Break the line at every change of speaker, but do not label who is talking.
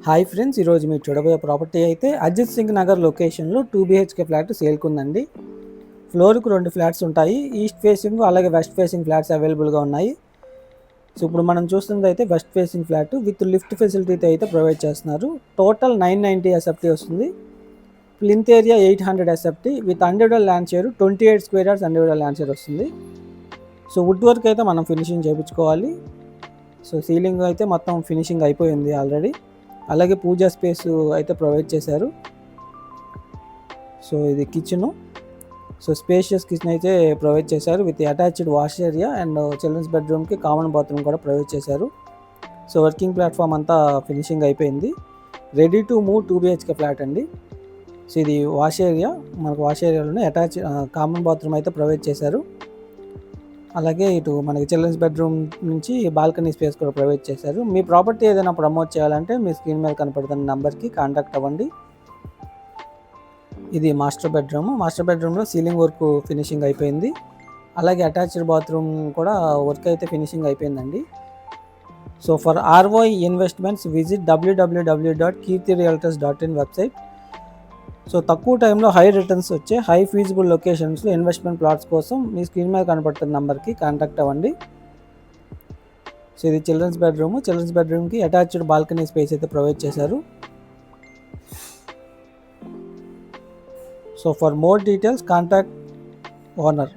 Hi friends, ఈరోజు మీరు చూడబోయే ప్రాపర్టీ అయితే అజిత్ సింగ్ నగర్ లొకేషన్లో 2 BHK ఫ్లాట్ సేల్కుందండి. ఫ్లోర్కు 2 ఫ్లాట్స్ ఉంటాయి. ఈస్ట్ ఫేసింగ్ అలాగే వెస్ట్ ఫేసింగ్ ఫ్లాట్స్ అవైలబుల్గా ఉన్నాయి. సో ఇప్పుడు మనం చూస్తుంది అయితే west facing flat with lift ఫెసిలిటీతో అయితే ప్రొవైడ్ చేస్తున్నారు. టోటల్ 990 SFT వస్తుంది. ప్లింత్ ఏరియా 800 SFT విత్ అండర్వెల్ ల్యాండ్ షేర్ 28 స్క్వేర్ యార్డ్స్ అండర్వెల్ ల్యాండ్ షేర్ వస్తుంది. సో వుడ్ వర్క్ అయితే మనం ఫినిషింగ్ చేయించుకోవాలి. సో సీలింగ్ అయితే మొత్తం ఫినిషింగ్ అయిపోయింది ఆల్రెడీ. అలాగే పూజా స్పేస్ అయితే ప్రొవైడ్ చేశారు. సో ఇది కిచెను. సో స్పేషియస్ కిచెన్ అయితే ప్రొవైడ్ చేశారు with attached wash area and childrens బెడ్రూమ్కి కామన్ బాత్రూమ్ కూడా ప్రొవైడ్ చేశారు. సో వర్కింగ్ ప్లాట్ఫామ్ అంతా ఫినిషింగ్ అయిపోయింది. Ready to move 2 BHK flat అండి. సో ఇది వాష్ ఏరియా, మనకు వాష్ ఏరియాలోనే అటాచ్ కామన్ బాత్రూమ్ అయితే ప్రొవైడ్ చేశారు. అలాగే ఇటు మనకి చిల్డ్రన్స్ బెడ్రూమ్ నుంచి బాల్కనీ స్పేస్ కూడా ప్రొవైడ్ చేశారు. మీ ప్రాపర్టీ ఏదైనా ప్రమోట్ చేయాలంటే మీ స్క్రీన్ మీద కనపడుతున్న నెంబర్కి కాంటాక్ట్ అవ్వండి. ఇది మాస్టర్ బెడ్రూమ్. మాస్టర్ బెడ్రూమ్లో సీలింగ్ వర్క్ ఫినిషింగ్ అయిపోయింది. అలాగే అటాచ్డ్ బాత్రూమ్ కూడా వర్క్ అయితే ఫినిషింగ్ అయిపోయిందండి. So for ROI investments visit www.kirtirealtors.in website. So తక్కువ టైంలో హై రిటర్న్స్ వచ్చే హై ఫీజిబుల్ లొకేషన్స్లో ఇన్వెస్ట్మెంట్ ప్లాట్స్ కోసం మీ స్క్రీన్ మీద కనపడుతున్న నెంబర్కి కాంటాక్ట్ అవ్వండి. సో ఇది చిల్డ్రన్స్ బెడ్రూమ్కి అటాచ్డ్ బాల్కనీ స్పేస్ అయితే ప్రొవైడ్ చేశారు. So for more details contact owner.